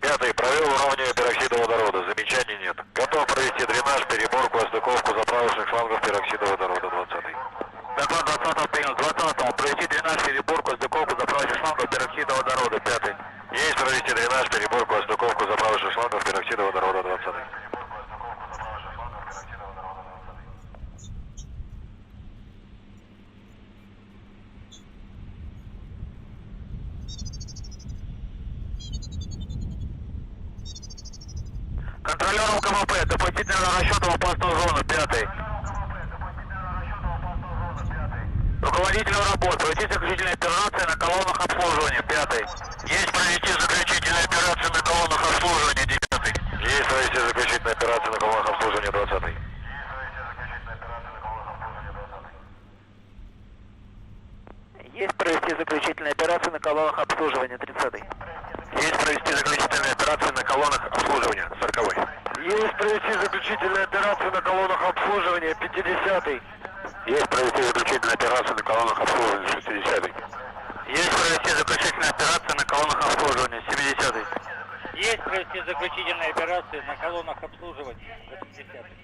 Пятый. Провел уравнивание пероксида водорода. Замечаний нет. Готов провести дренаж, переборку, остыковку заправочных шлангов пероксида водорода. 20-й. Доклад 20-го принял. 20-го. Провести дренаж, переборку, остыковку заправочных шлангов пероксида водорода. 5-й. Есть провести дренаж, переборку, остыковку заправочных шлангов пероксида водорода. 20-й. Контролером КМП, допустительно расчетом опасную зону, 5-й. Руководителем работ, провести заключительные операции на колоннах обслуживания, 5-й. Есть провести заключительные операции на колоннах обслуживания, 9-й. Есть провести заключительные операции на колоннах обслуживания, 20-й. Есть провести заключительные операции на колоннах обслуживания, 30-й. Есть провести заключительные операции на колоннах обслуживания, 40-й. Есть провести заключительные операции на колоннах обслуживания, 50-й. Есть провести заключительные операции на колоннах обслуживания, 60-й. Есть провести заключительные операции на колоннах обслуживания, 70-й. Есть провести заключительные операции на колоннах обслуживания, 80-й.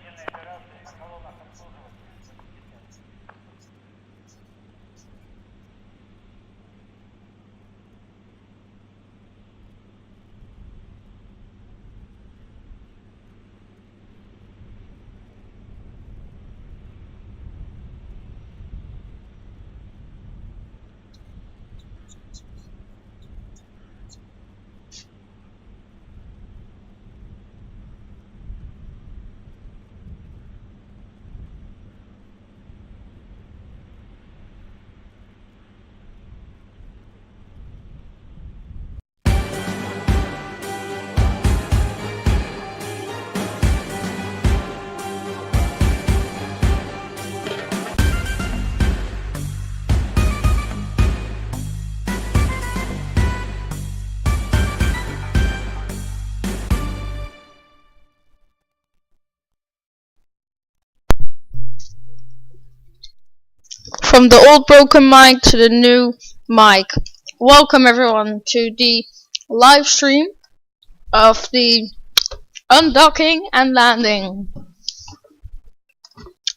From the old broken mic to the new mic. Welcome everyone to the live stream of the undocking and landing.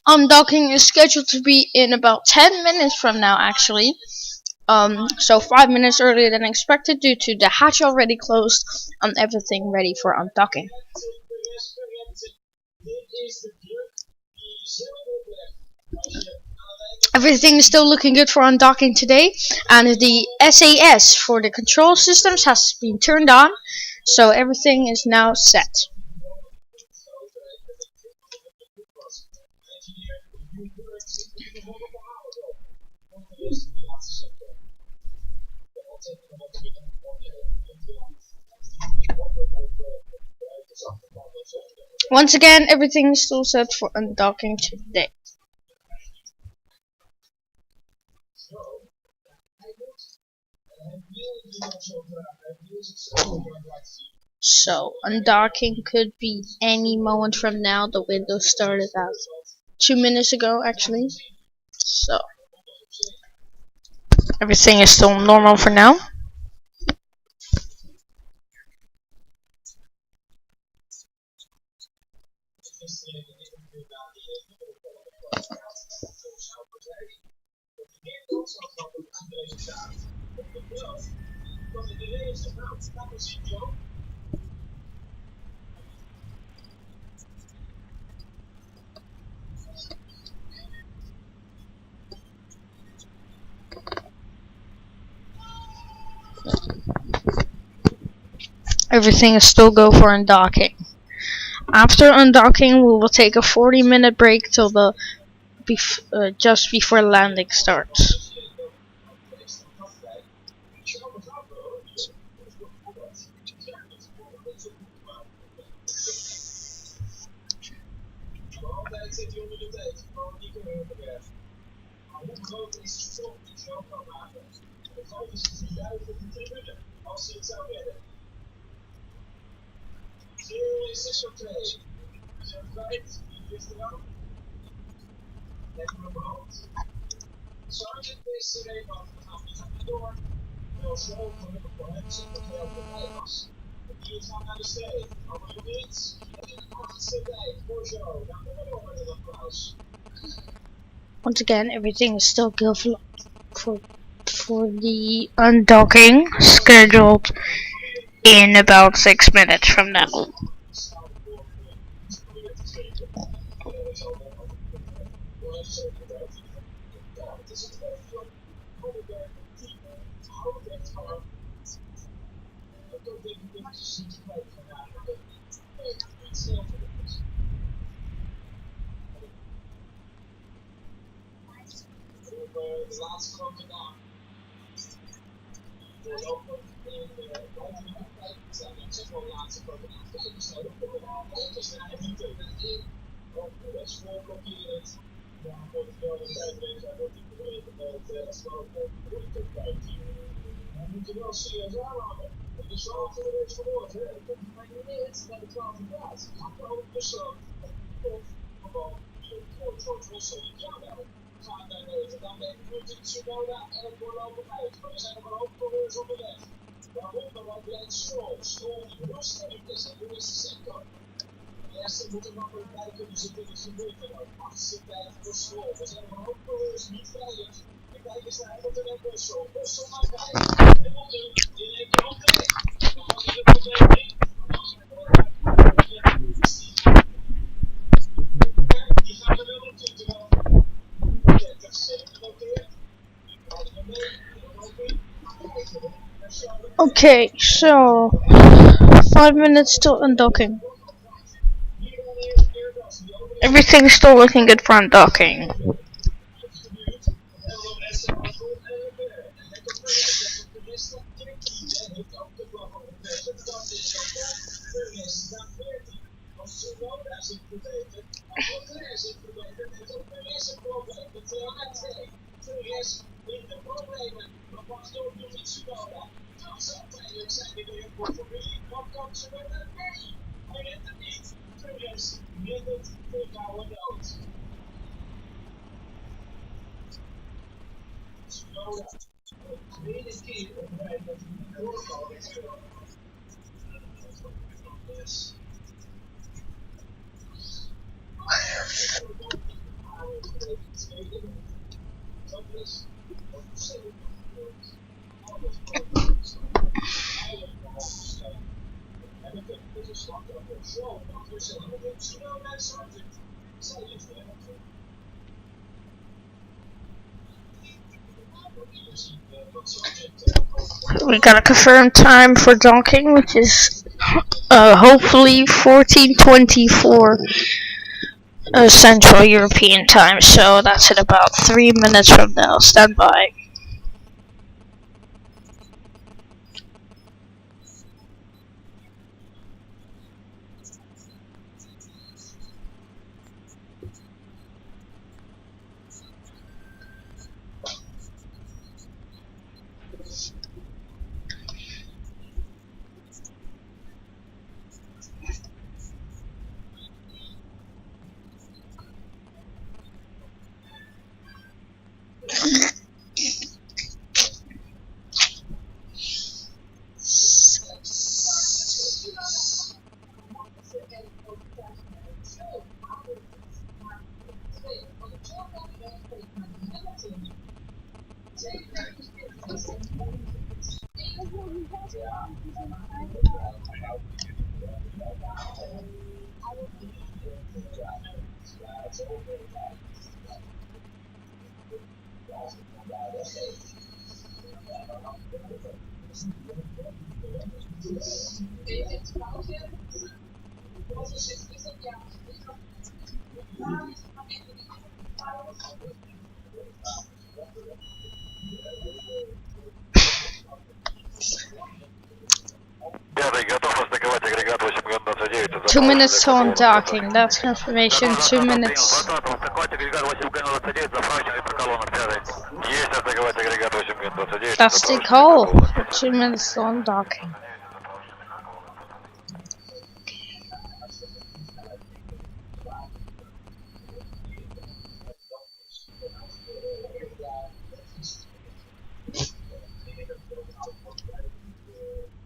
Undocking is scheduled to be in about 10 minutes from now actually. So 5 minutes earlier than expected due to the hatch already closed and everything ready for undocking. Everything is still looking good for undocking today, and the SAS for the control systems has been turned on, so everything is now set. Once again, everything is still set for undocking today. So, undocking could be any moment from now. The window started out 2 minutes ago, actually. So, everything is still normal for now. Everything is still go for undocking. After undocking, we will take a 40-minute break till the just before landing starts. Sergeant PCD van de door. Wel zo gelukkig voor hem zit dat heel veel bij was. Hier gaan Once again, everything is still good for the undocking, scheduled in about 6 minutes from now. Okay, so 5 minutes till undocking. Everything's still looking good for undocking. We got a confirmed time for docking, which is hopefully 14:24 Central European time. So that's in about 3 minutes from now. Stand by. Пятый, готов раздоковать агрегат 8Г29. 2 minutes till undocking. That's confirmation. 2 minutes. Раздоковать агрегат 8Г29, заправочный по колоннам, пятый. Есть раздоковать агрегат 8Г29. That's the call. 2 minutes till undocking.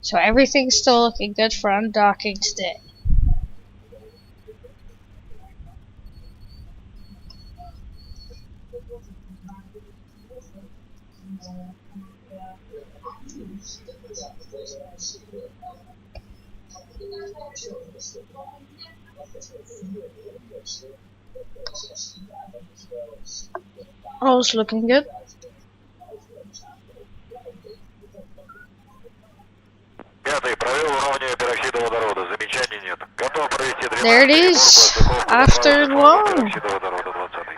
So everything's still looking good for undocking today. All's looking good. Пятый, провел уравнивание пероксида водорода. Замечаний нет. Готов провести There it дренаж, is. переборку, After long. пероксида водорода 20.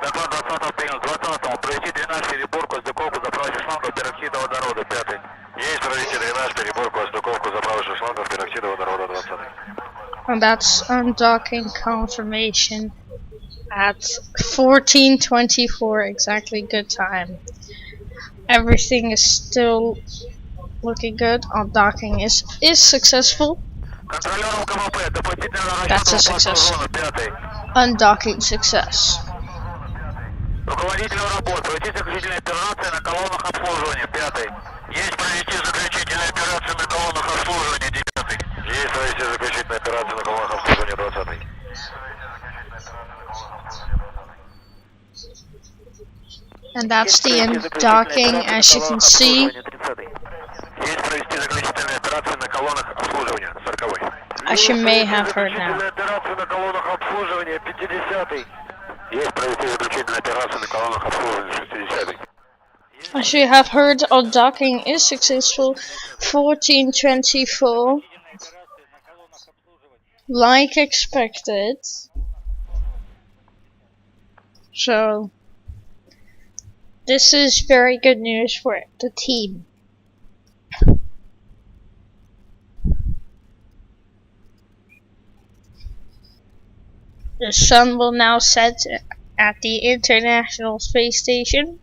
Доклад 20 принял. 20 провести дренаж, переборку, стыковку, заправочных шлангов пероксида водорода 5. Есть провести дренаж, переборку, стыковку, заправочных шлангов пероксида водорода 20. And that's undocking confirmation at 14:24 exactly good time. Everything is still looking good. Undocking is successful. Контролером КМП, дополнительно That's a success. Undocking success. Руководителю работ, провести заключительные операции на колоннах обслуживания 5. Есть провести заключительные операции на колоннах обслуживания 9. Есть провести заключительные операции на колоннах обслуживания 20. And that's the undocking, as you can see. Есть провести заключительные операции на колоннах обслуживания 40. As you may have heard now. Операции на колоннах обслуживания 50. Есть провести заключительные операции на колоннах обслуживания 60. As you have heard, undocking is successful. 14:24, like expected. So this is very good news for the team. The sun will now set at the International Space Station,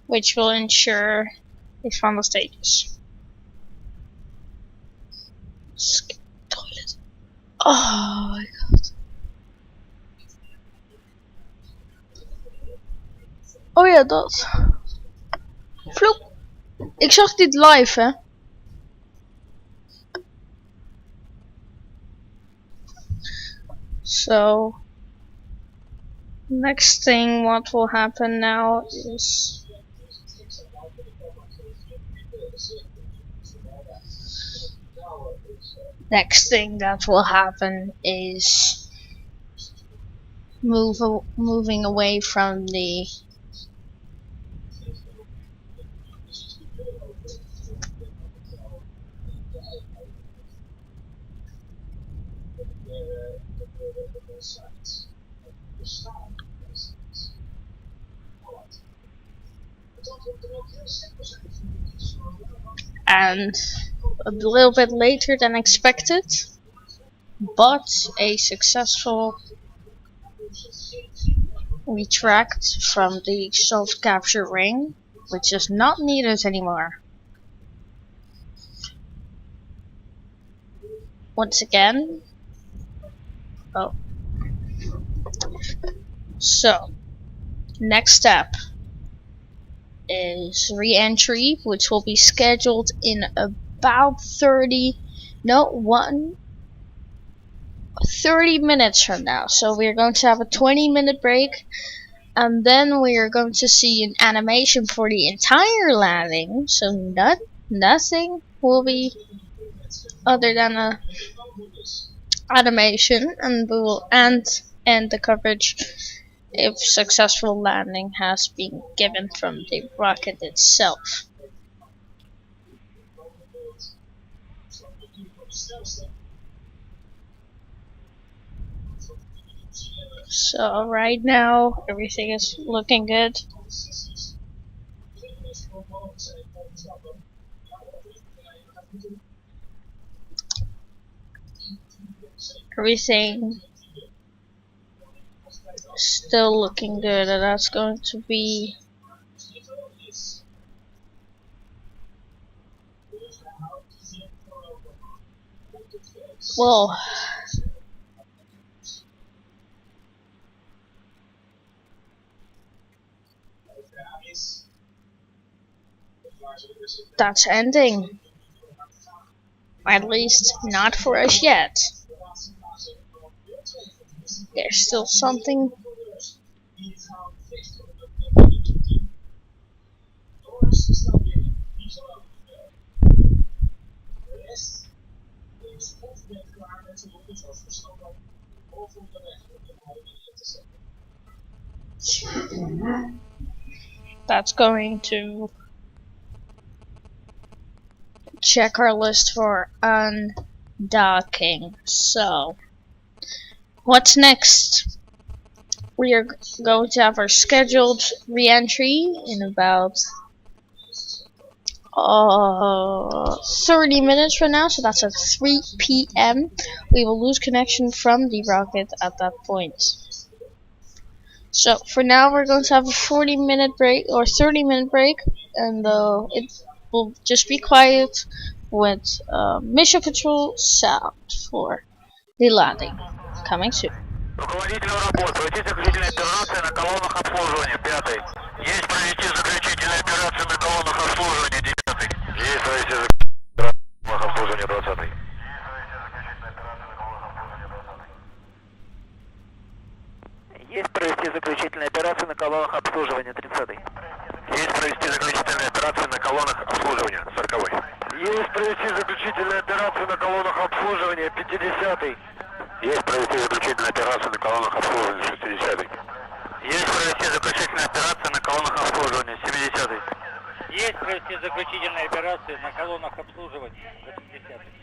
which will ensure its final stages. Skip toilet. Oh my god. Oh ja, dat. Vloep. Ik zag dit live, hè. So, next thing what will happen now is moving away from the and a little bit later than expected, but a successful retract from the soft capture ring, which is not needed anymore. Once again, oh, so next step is re-entry, which will be scheduled in about 30 minutes from now. So we're going to have a 20-minute break, and then we are going to see an animation for the entire landing. So nothing will be other than a animation, and we will end the coverage if successful landing has been given from the rocket itself. So right now everything is looking good. Everything still looking good, and that's going to be well. that's ending. At least not for us yet. There's still something. That's going to check our list for undocking. So, what's next? We are going to have our scheduled re-entry in about 30 minutes from now, so that's at 3 p.m. We will lose connection from the rocket at that point. So for now we're going to have a 40-minute break or 30-minute break, and it will just be quiet with mission control sound for the landing coming soon. Руководителю работ, провести заключительные операции на колоннах обслуживания, 5-й. Есть провести заключительные операции на колоннах обслуживания, 9-й. Есть провести заключительные операции на колоннах обслуживания, 20-й. Есть провести заключительные операции на колоннах обслуживания, 30-й. Есть провести заключительные операции на колоннах обслуживания, 40-й. Есть провести заключительные операции на колоннах обслуживания, 50-й. Есть провести заключительные операции на колоннах обслуживания, 60-й. Есть провести заключительные операции на колоннах обслуживания, 70-й. Есть провести заключительные операции на колоннах обслуживания, 80-й.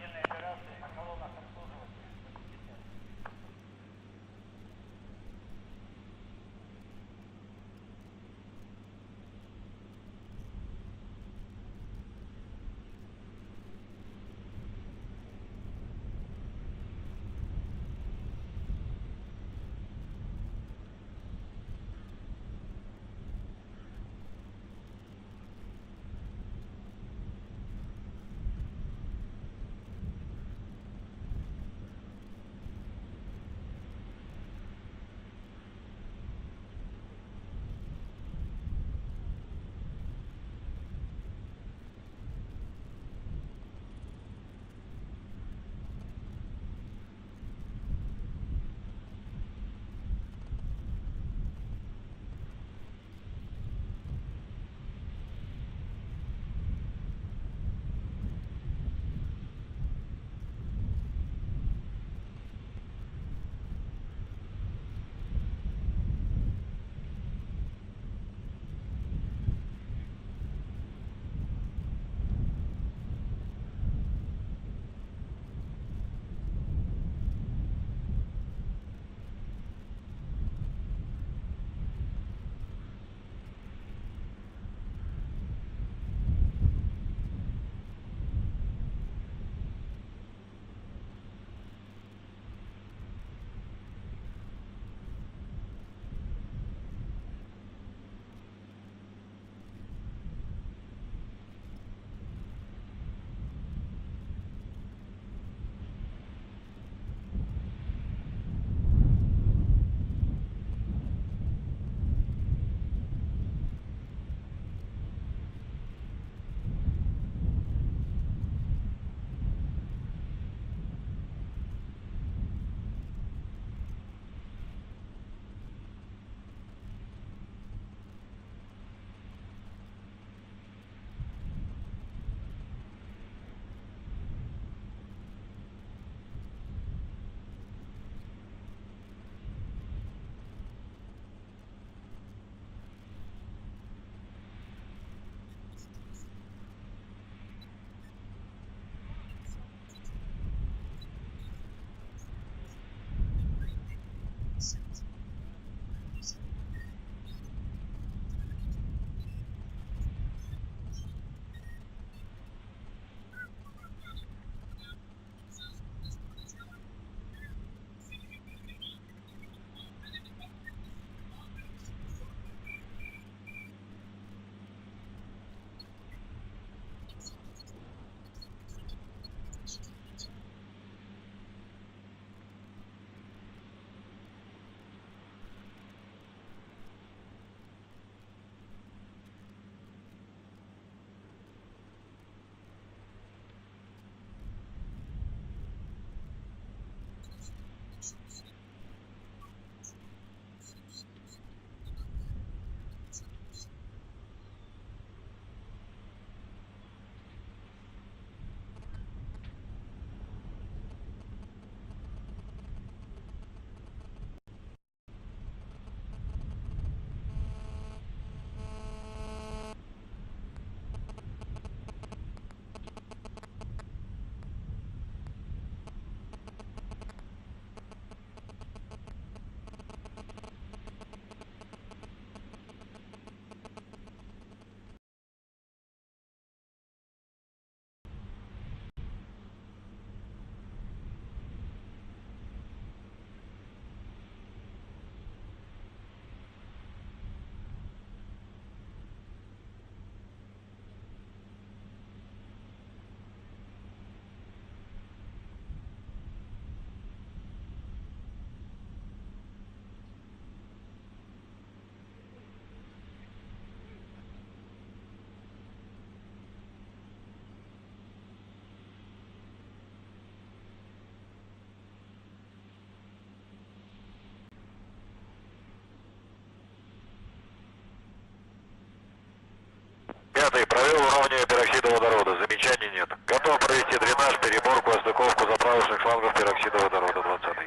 уравниваю пероксида водорода. Замечаний нет. Готов провести дренаж, переборку, остыковку заправочных шлангов пероксида водорода 20.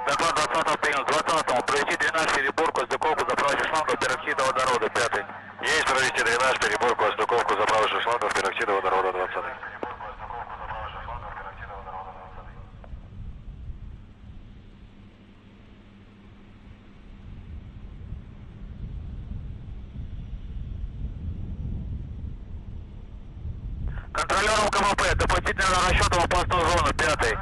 Доклад 20 принял. 20 провести дренаж, переборку, остыковку заправочных шлангов пероксида водорода 5. Есть провести дренаж, переборку, остыковку заправочных шлангов пероксида водорода 20. Контролером КВП, допустительного расчета в опасную зону 5.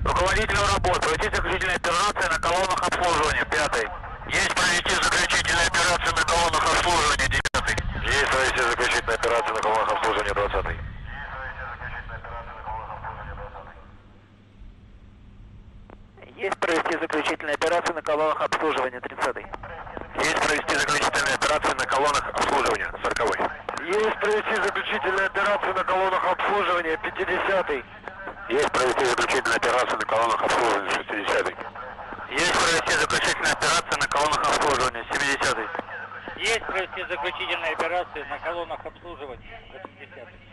Руководителю работ, провести заключительные операции на колоннах обслуживания 5. Есть провести заключительные операции на колоннах обслуживания 9. Есть провести заключительные операции на колоннах обслуживания 20. Есть провести заключительные операции на колоннах обслуживания 30. Есть провести заключительные операции на колоннах обслуживания 40. Есть провести заключительные операции на колоннах обслуживания 50. Есть провести заключительные операции на колоннах обслуживания 60. Есть провести заключительные операции на колоннах обслуживания 70. Есть провести заключительные операции на колоннах обслуживания 80.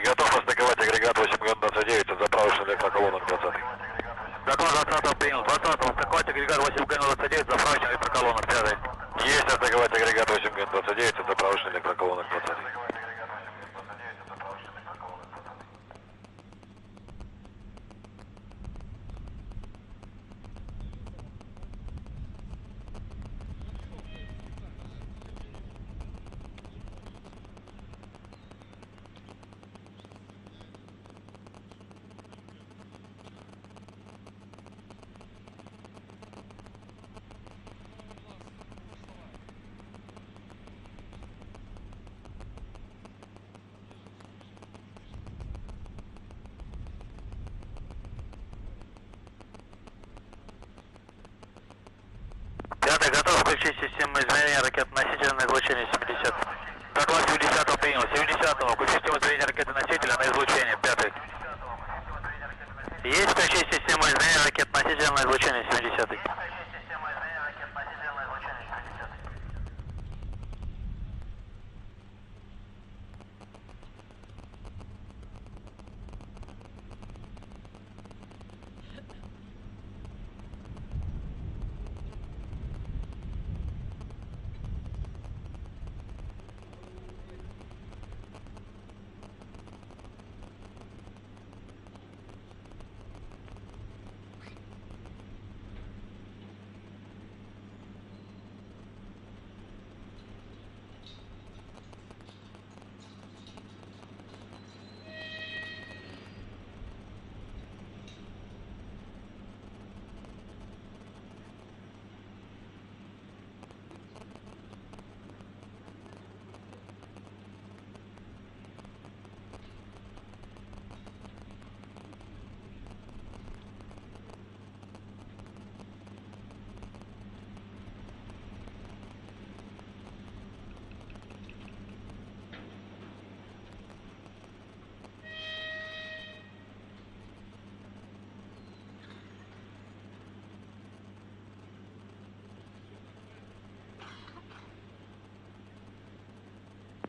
готов атаковать агрегат 8Г-29 от заправочной электроколонок 20. Доклад 20 принял. 20 атаковать агрегат 8Г-29 заправочной электроколонок 5. Есть атаковать агрегат 8Г-29 от заправочной электроколонок 20. Пятый готов включить систему измерения ракет-носителя на излучение 70. Доклад 70 принял. 70 включить систему измерения ракеты-носителя на излучение. Пятый. Есть включить систему измерения ракет-носителя на излучение 70.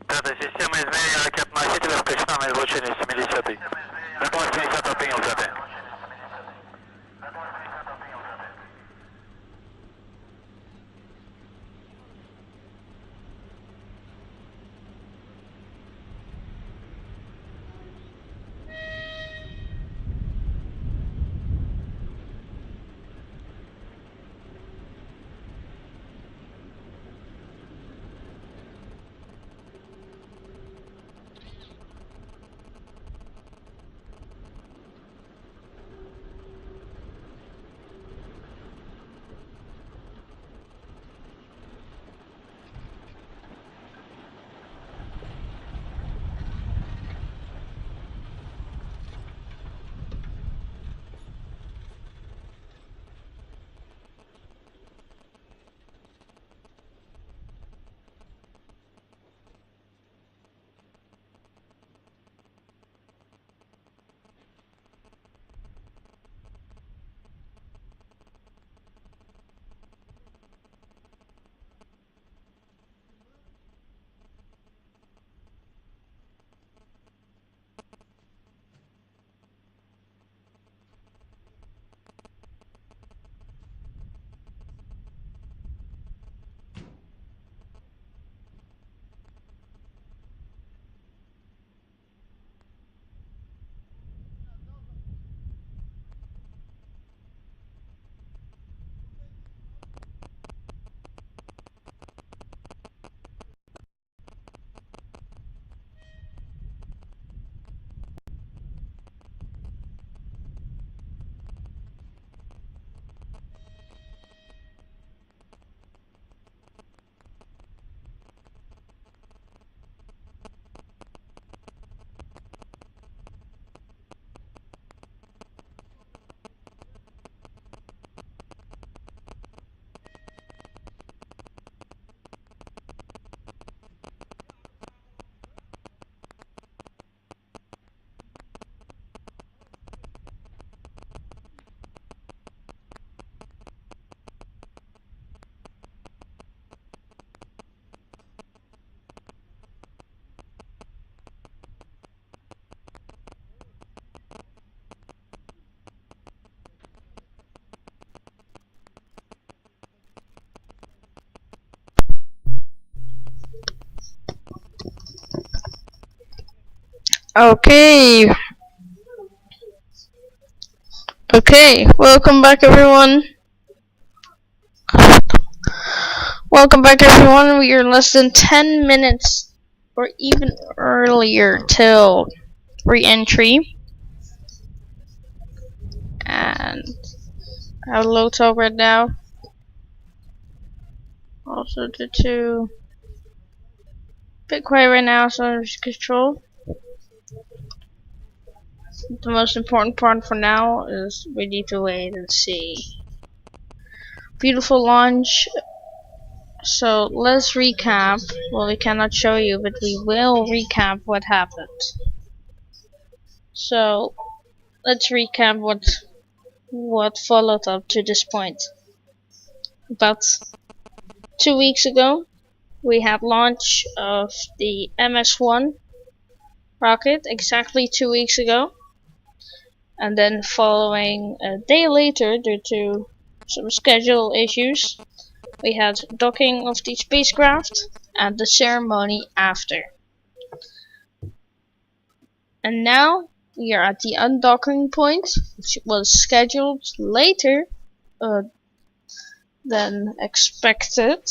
Пятая система измерения ракет-носителя включена на излучение 70. Доклад 70 принял, пятый. Okay. Okay, welcome back everyone. Welcome back everyone. We are less than 10 minutes or even earlier till re-entry. And I have low talk right now. Also due to bit quiet right now, so under control. The most important part for now is we need to wait and see. Beautiful launch. So let's recap. Well, we cannot show you, but we will recap what happened. So let's recap what followed up to this point. About 2 weeks ago, we had launch of the MS-01 rocket, exactly 2 weeks ago. And then following a day later, due to some schedule issues, we had docking of the spacecraft and the ceremony after. And now we are at the undocking point, which was scheduled later than expected,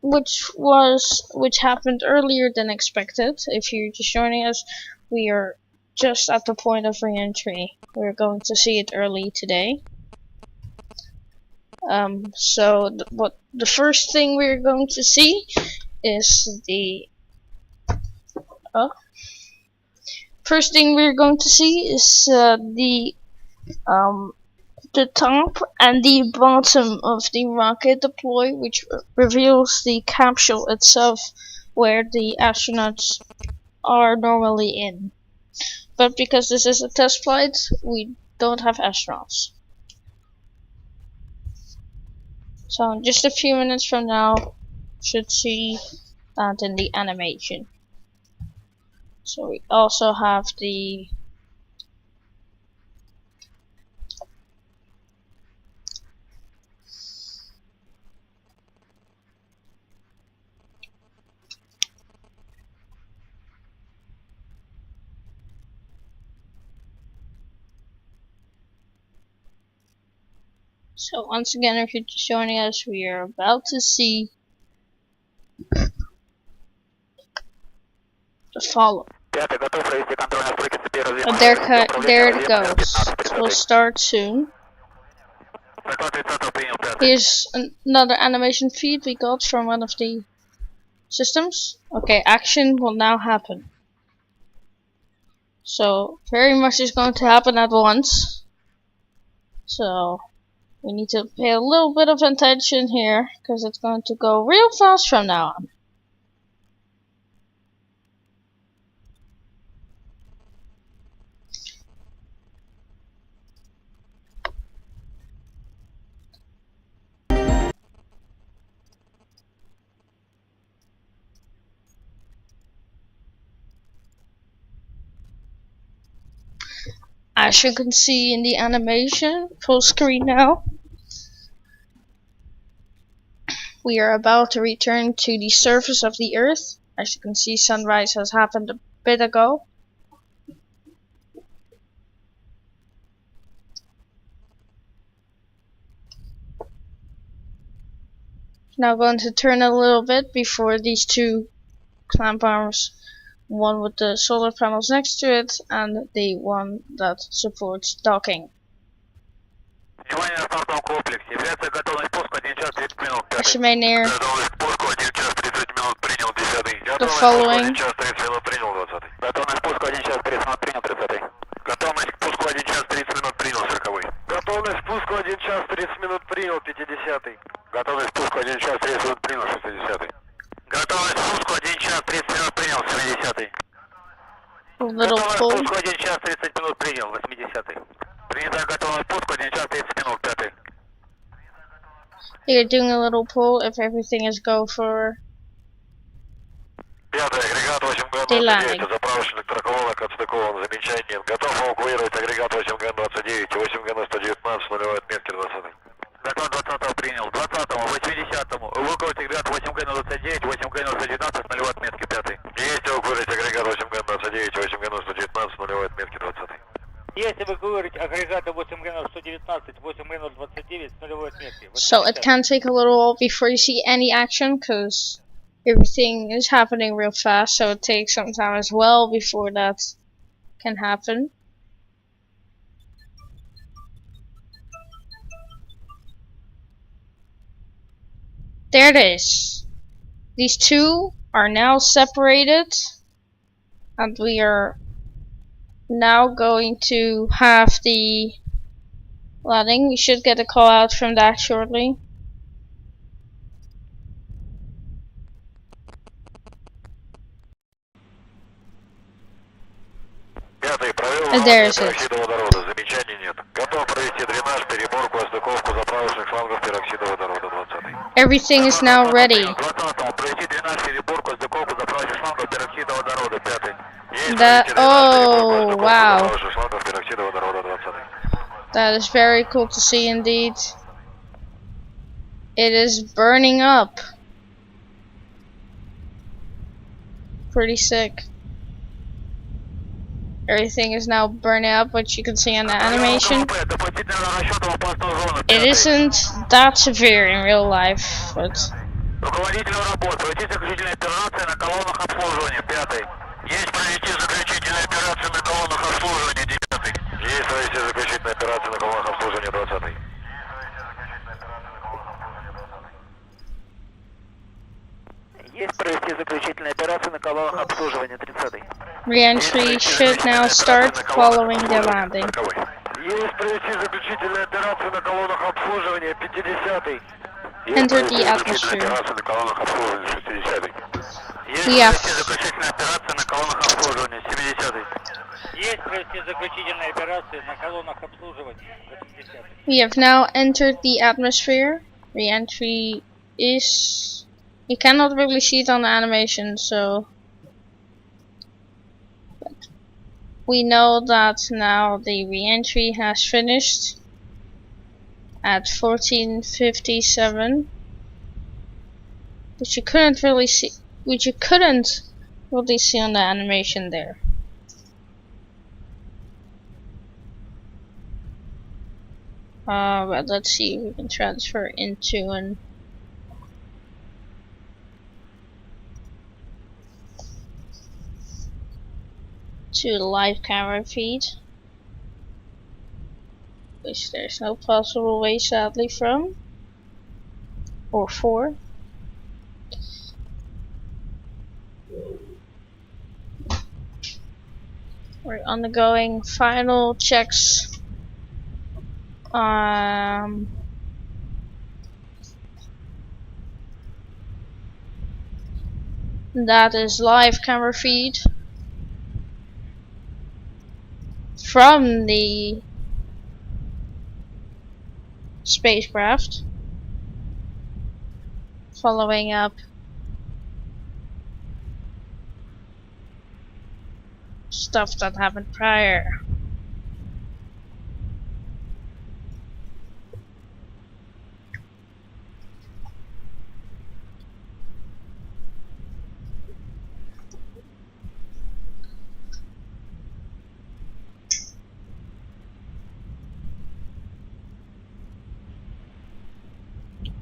which happened earlier than expected. If you're just joining us, we are just at the point of re-entry. We're going to see it early today. So the first thing we're going to see is the the top and the bottom of the rocket deploy, which reveals the capsule itself where the astronauts are normally in. But because this is a test flight, we don't have astronauts. So in just a few minutes from now, should see that in the animation. So we also have the So once again, if you're just joining us, we are about to see the follow. There it goes. We'll start soon. Here's another animation feed we got from one of the systems. Okay, action will now happen. So very much is going to happen at once. So we need to pay a little bit of attention here, because it's going to go real fast from now on. As you can see in the animation, full screen now, we are about to return to the surface of the Earth. As you can see, sunrise has happened a bit ago. Now going to turn a little bit before these two clamp arms, one with the solar panels next to it and the one that supports docking. Als je meneer de following. Готовность к пуску 1 час 30 минут принял, 40-й. Готовность к пуску 1 час 30 минут принял, 50-й. Готовность к пуску 1 час 30 минут принял, 60-й. Готовность к пуску 1 час 30 минут принял, 70-й. Готовность к пуску 1 час 30 минут принял, 80-й. Принята готовность к пуску 1 час 30 минут, 5-й. You're doing a little pull if everything is go for Пятый агрегат 8Г-29, заправочный электроколонок отстыкован, замечаний нет. Готов эвакуировать агрегат 8Г-29, 8Г-119, нулевой отметки 20-й. Готов 20-го принял, 20-му, 80-му, эвакуировать агрегат 8Г-29, 8Г-119, нулевой отметки 5-й. Есть эвакуировать Есть эвакуировать агрегаты 8Г-119, 8Г-29 с нулевой отметки. So it can take a little while before you see any action, because everything is happening real fast, so it takes some time as well before that can happen. There it is. These two are now separated, and we are now going to have the landing. We should get a call out from that shortly. Пятый, провел And there внутрь is it. пероксида водорода. Замечаний нет. Готов провести дренаж, переборку, отстыковку заправочных шлангов пероксида водорода. 20-й. Everything is now ready. 20-го. Провести дренаж, переборку, отстыковку заправочных шлангов пероксида водорода. 5-й. Есть That, провести дренаж, переборку, oh отстыковку wow, заправочных шлангов пероксида водорода. 20-й. that is very cool to see indeed. It is burning up. Pretty sick. Everything is now burning up, which you can see on the animation. It isn't that severe in real life, but Руководителю работ, провести заключительные операции на колоннах обслуживания. 5-й. Есть провести заключительные операции на колоннах обслуживания. 9-й. Есть провести заключительные операции на колоннах обслуживания. 20-й. Есть провести заключительные операции на колоннах обслуживания. 30-й. re-entry should now start following the landing. Есть провести заключительные операции на колоннах обслуживания. 50-й. Enter the atmosphere. Операции на колоннах обслуживания. 60-й. Есть We have провести заключительные операции на колоннах обслуживания. 70-й. Есть провести заключительные операции на колоннах обслуживания. 80-й. we have now entered the atmosphere. Re-entry is, you cannot really see it on the animation, so but we know that now the re-entry has finished at 14:57, which you couldn't really see on the animation there. But let's see if we can transfer into an to live camera feed, which there's no possible way sadly from or for. We're undergoing final checks. That is live camera feed from the spacecraft, following up stuff that happened prior.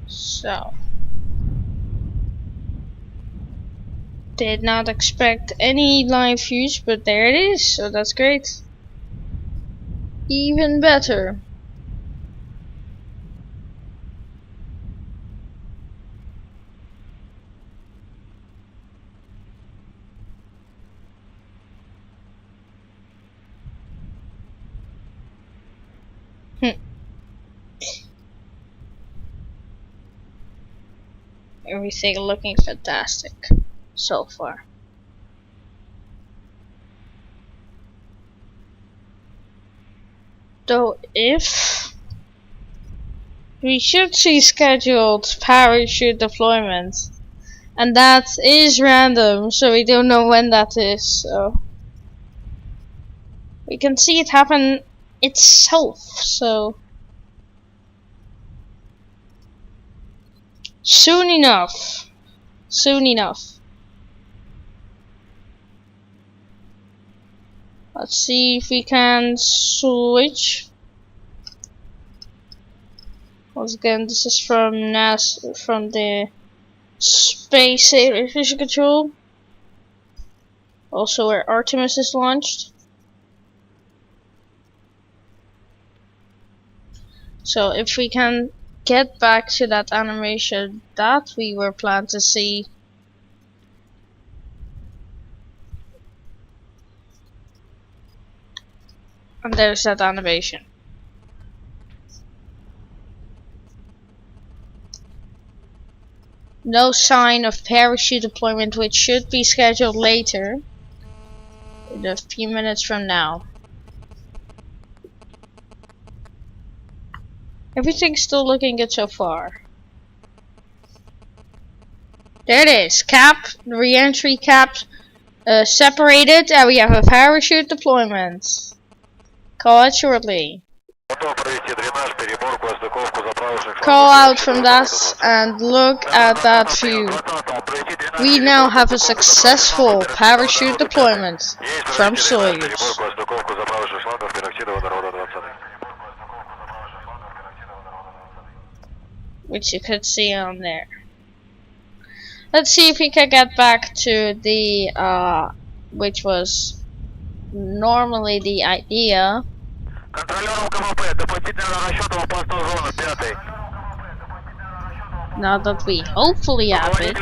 So, did not expect any live views, but there it is, so that's great. Even better. Everything looking fantastic so far. Though if we should see scheduled parachute deployment, and that is random, so we don't know when that is, so we can see it happen itself, so soon enough. Let's see if we can switch. Once again, this is from NASA, from the Space Aviation Control. Also where Artemis is launched. So if we can get back to that animation that we were planned to see. And there's that animation. No sign of parachute deployment, which should be scheduled later. In a few minutes from now. Everything's still looking good so far. There it is. Cap, the re-entry cap separated, and we have a parachute deployment. Call it shortly. Call out from that and look at that view. We now have a successful parachute deployment from Soyuz. Which you could see on there. Let's see if we can get back to the which was normally the idea. Now that we hopefully have it.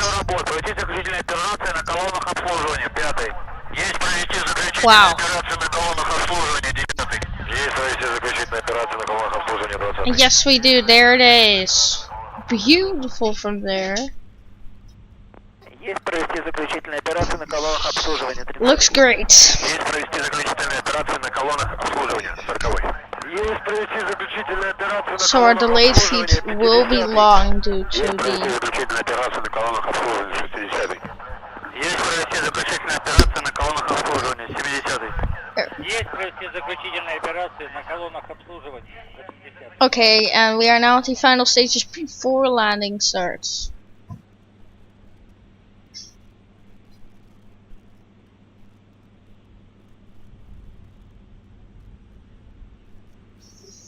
Wow. Yes, we do. There it is. Beautiful from there. Looks great. So our delayed feed will be long due to the... Okay, and we are now at the final stages before landing starts.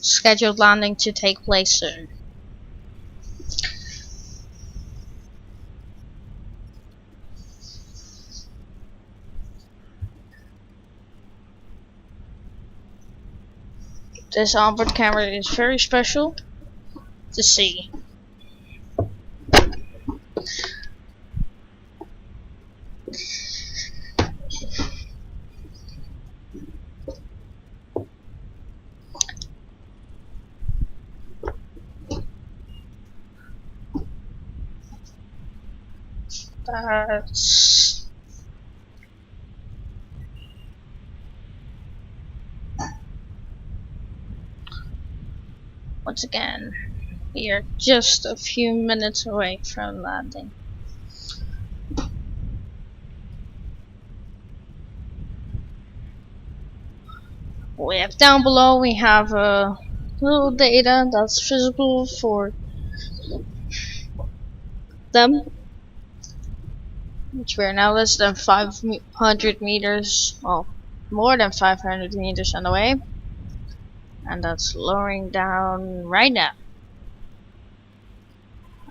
Scheduled landing to take place soon. This onboard camera is very special to see. That's once again, we are just a few minutes away from landing. We have down below, we have a little data that's visible for them, which we are now less than 500 meters, well, more than 500 meters on the way, and that's lowering down right now.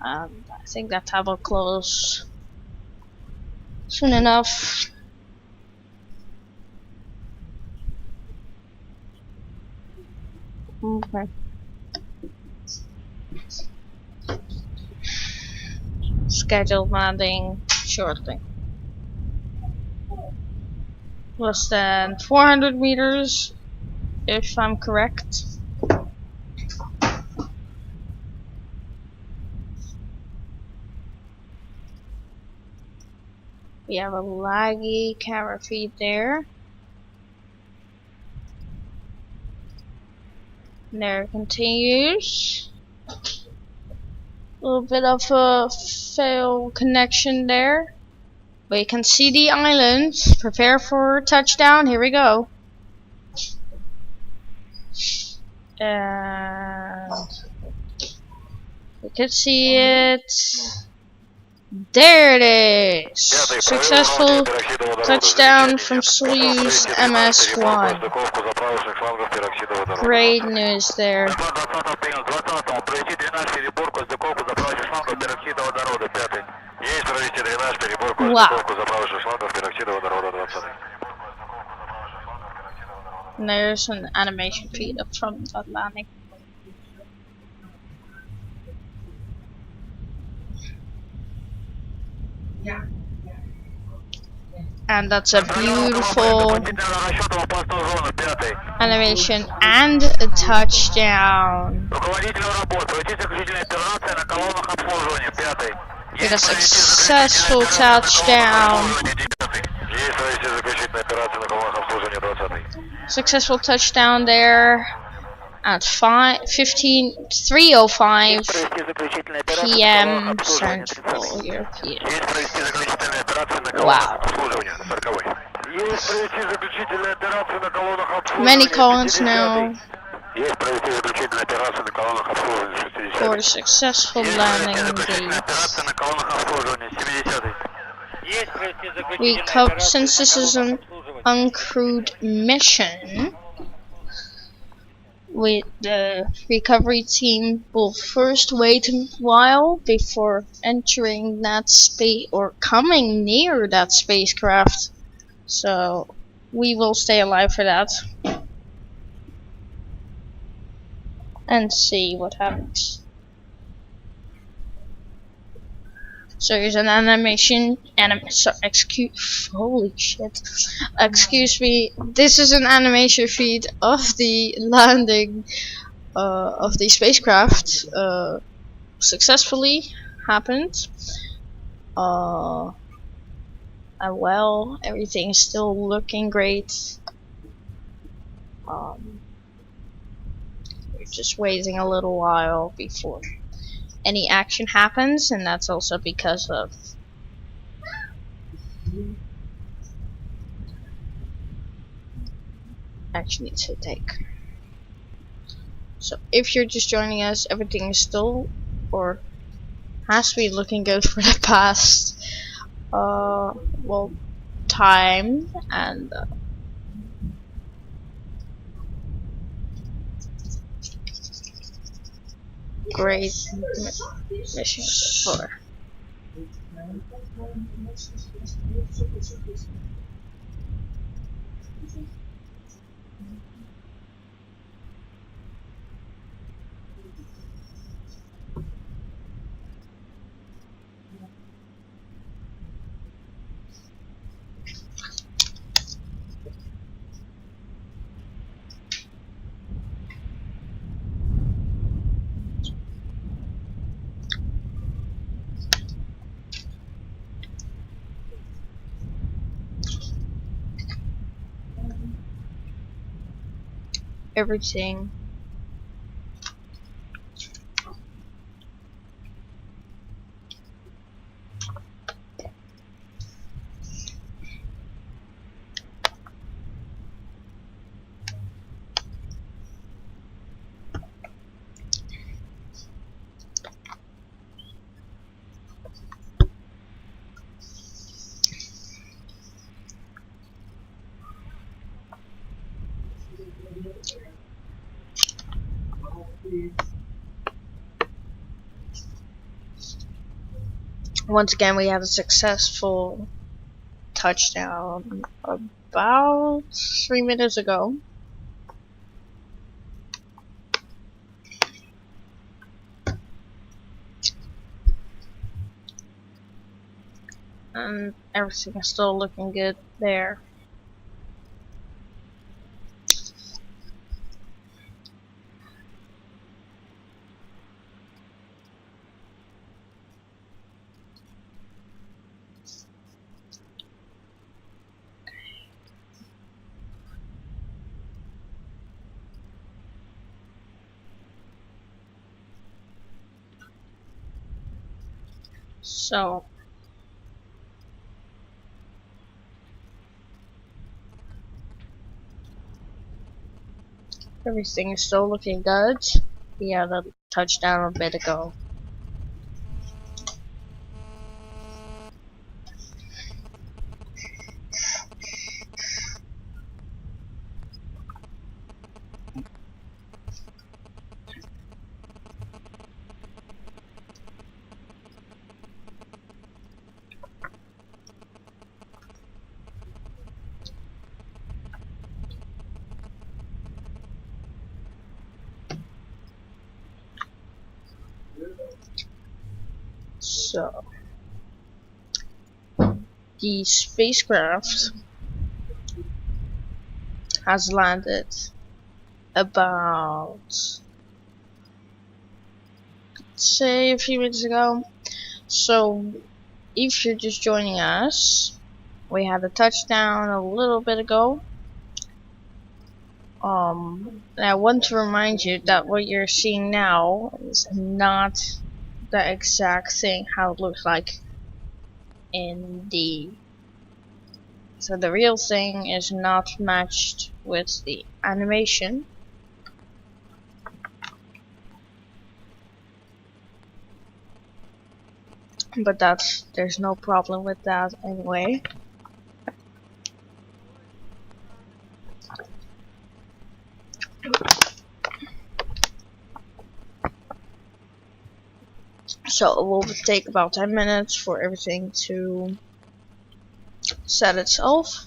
I think that tab will close soon enough. Okay. Scheduled landing shortly. Less than 400 meters, if I'm correct. We have a laggy camera feed there. And there it continues. A little bit of a fail connection there. But you can see the island. Prepare for touchdown. Here we go. And you can see it. There it is! Successful touchdown from Soyuz MS-01. Great news there. Wow. And there's an animation feed up from that landing. And that's a beautiful animation and a touchdown. With a successful touchdown. Successful touchdown there at 3:05 p.m. Central European. Wow. Many comments now for the successful landing gate. Since this is an uncrewed mission, with the recovery team will first wait a while before entering that space or coming near that spacecraft. So we will stay alive for that and see what happens. So here's an animation. Holy shit! Excuse me. This is an animation feed of the landing of the spacecraft. Successfully happened. And well, everything's still looking great. We're just waiting a little while before any action happens, and that's also because of action needs to take. So if you're just joining us, everything is still or has to be looking good for the past well, time, and great mission so far. Everything once again, we had a successful touchdown about 3 minutes ago. And everything is still looking good there. So everything is still looking good. We had a touchdown a bit ago. So, the spacecraft has landed about, say, a few minutes ago. So, if you're just joining us, we had a touchdown a little bit ago. And I want to remind you that what you're seeing now is not the exact thing how it looks like in the. So the real thing is not matched with the animation. But there's no problem with that anyway. So it will take about 10 minutes for everything to set itself.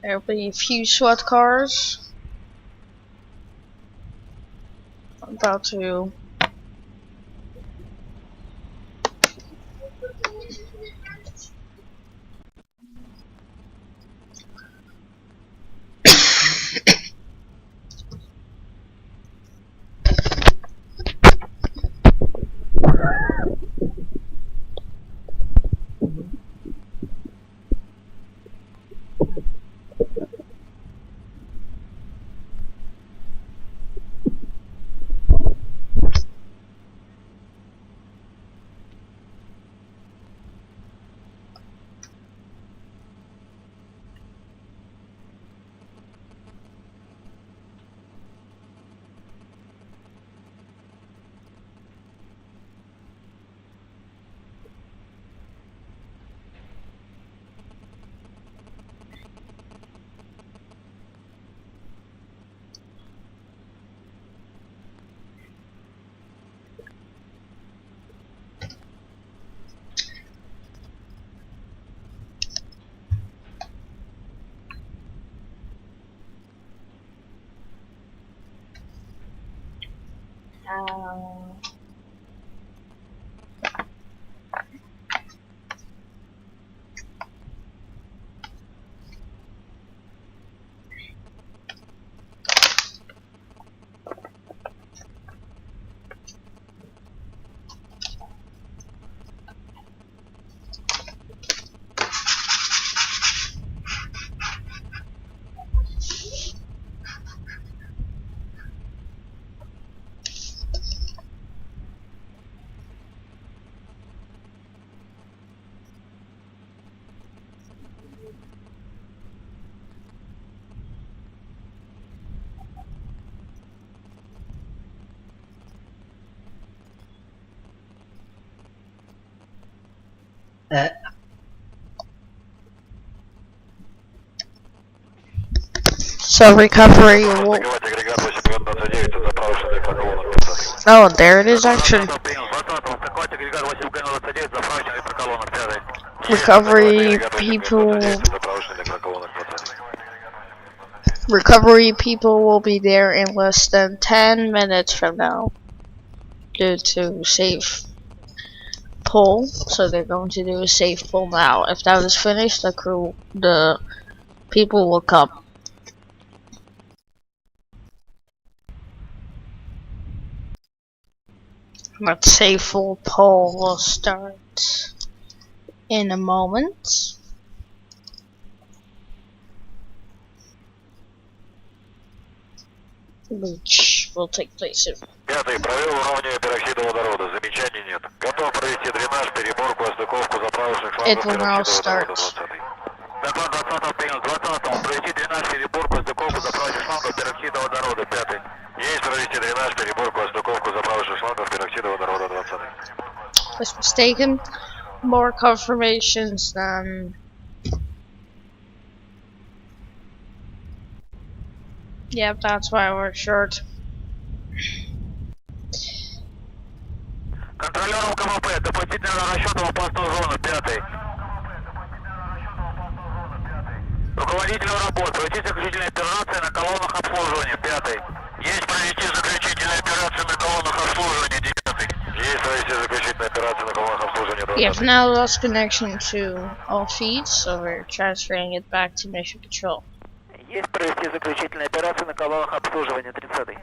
There'll be a few SWAT cars about to so recovery will. Oh, there it is actually. Recovery people will be there in less than 10 minutes from now due to safe pull. So they're going to do a safe pull now. If that is finished, the people will come. That safe full pull will start in a moment. Which will take place in. Пятый. Провел уравнение пероксида водорода. Замечаний нет. Готов провести дренаж, переборку, остыковку заправочных шлангов. It will now start. Доклад 20 принял. 20 расчетом. Провести дренаж, переборку, стыковку, заправочную шлангов, пероксида водорода, 5. Есть провести дренаж, переборку, стыковку, заправочную шлангов, пероксида водорода, 20. Was mistaken. More confirmations than. Yep, that's why we're short. Контролером КМП, допустительного расчета опасную зону, 5. Руководителю работ, провести заключительные операции на колоннах обслуживания, 5. Есть провести заключительные операции на колоннах обслуживания, 9. Есть провести заключительные операции на колоннах обслуживания, 20. We have now lost connection to all feeds, so we're transferring it back to mission control. Есть провести заключительные операции на колоннах обслуживания, 30.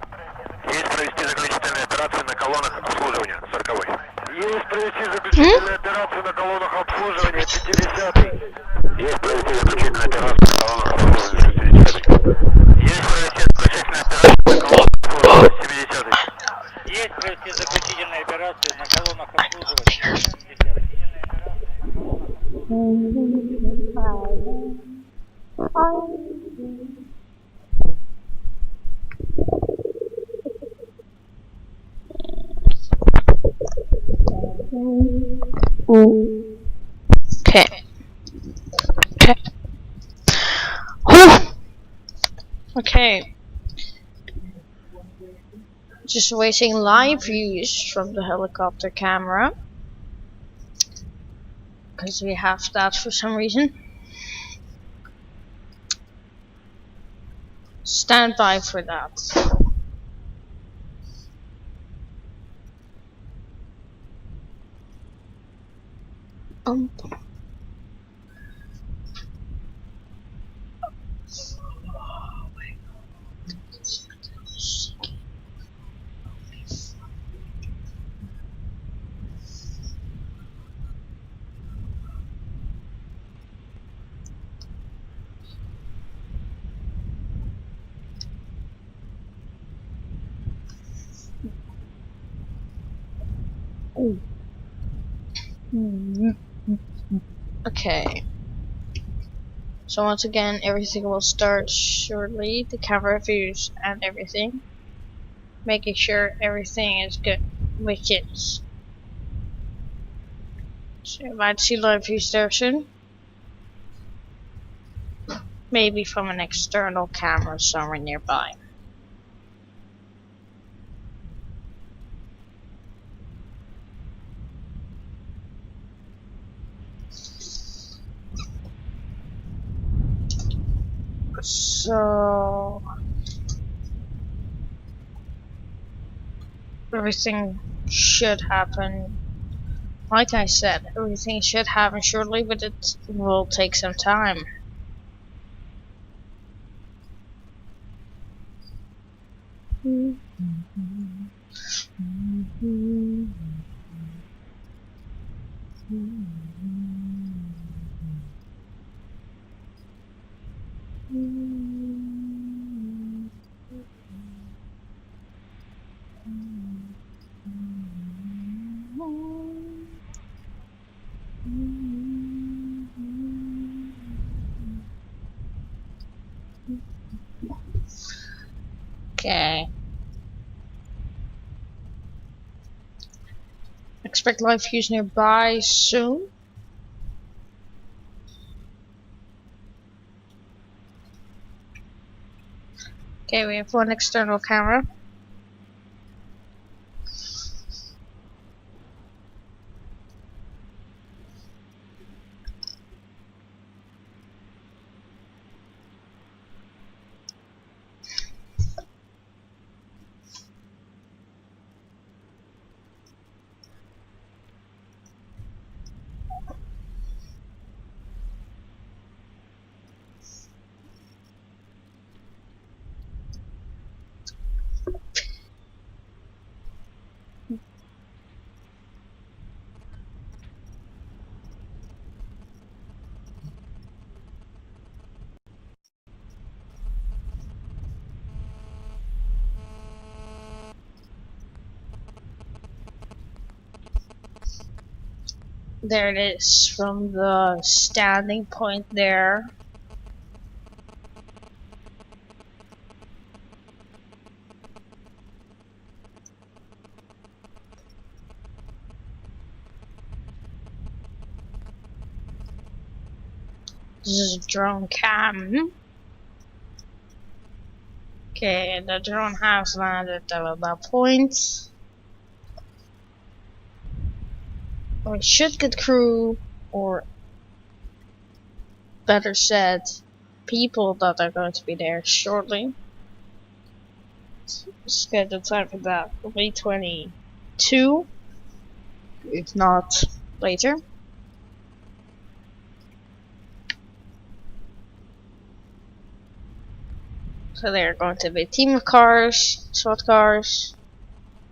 Есть провести заключительные операции на колоннах обслуживания, 40. Есть провести заключительные операции на колоннах обслуживания, 50. Есть провести заключительные операции на колоннах обслуживания, 60. Есть провести заключительные операции на колоннах обслуживания, 70. Есть провести заключительные операции на колоннах обслуживания. 60. Okay. Okay. Whew. Okay. Just waiting live views from the helicopter camera. Because we have that for some reason. Stand by for that. Okay. So once again, everything will start shortly. The camera views and everything. Making sure everything is good, which is. So you might see live views there soon. Maybe from an external camera somewhere nearby. So everything should happen. Like I said, everything should happen shortly, but it will take some time. Okay. Expect live views nearby soon. Okay, we have one external camera. There it is from the standing point there. This is drone cam. Okay, the drone has landed at that point. We should get crew, or better said, people that are going to be there shortly. Scheduled time for that will be 22, if not later. So there are going to be a team of cars, SWAT cars,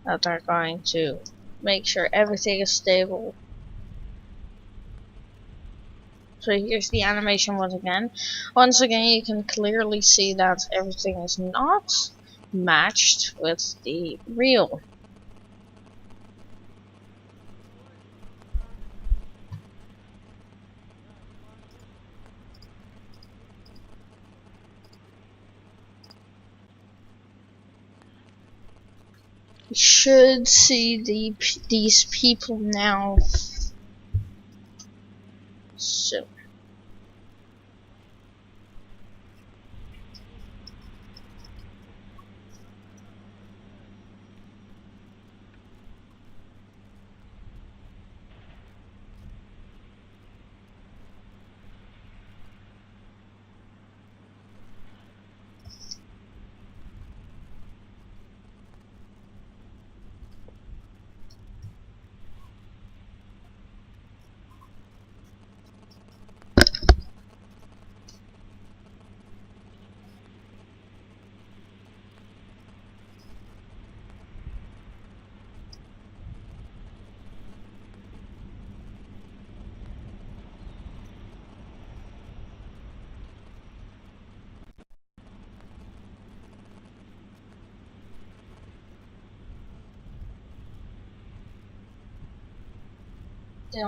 that are going to make sure everything is stable. So here's the animation once again. Once again, you can clearly see that everything is not matched with the real. You should see these people now. So. They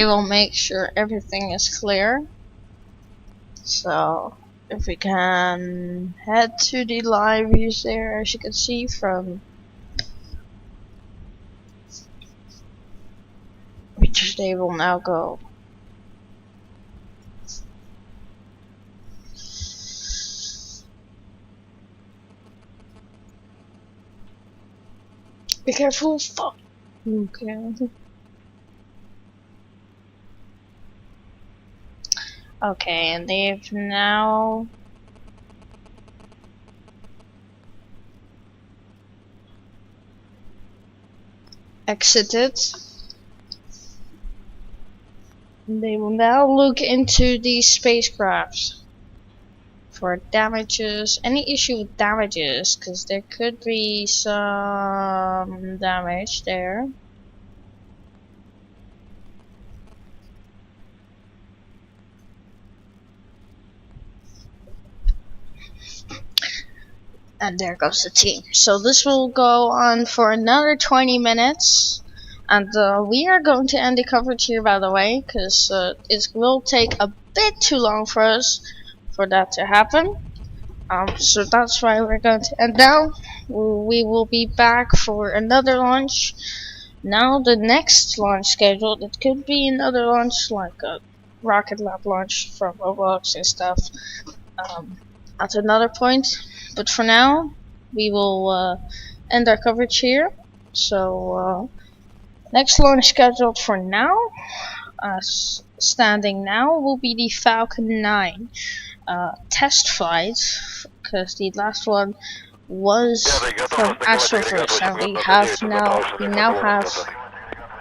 will make sure everything is clear. So if we can head to the live views there, as you can see from which they will now go. Be careful, fuck. Okay. Okay, and they've now exited. They will now look into these spacecrafts for damages, any issue with damages, because there could be some damage there. And there goes the team. So this will go on for another 20 minutes. And we are going to end the coverage here, by the way, because it will take a bit too long for us for that to happen. So that's why we're going to end now. We will be back for another launch. Now the next launch scheduled, it could be another launch like a rocket lab launch from Undocks and stuff at another point. But for now, we will end our coverage here. So next launch scheduled for now, standing now, will be the Falcon 9 test flight, because the last one was from Astroverse, and we now have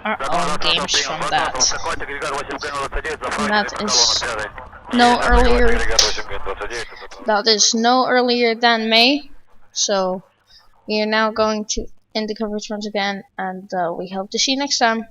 our own games from that. And that is no earlier than May. So we are now going to end the coverage once again, and we hope to see you next time.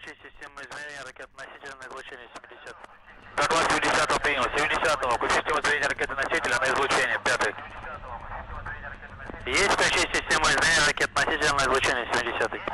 включить систему измерения ракет-носителя на излучение 70. Доклад 70 принял. 70 включить систему измерения ракеты-носителя на излучение 5. Есть включить систему измерения ракет-носителя на излучение 70.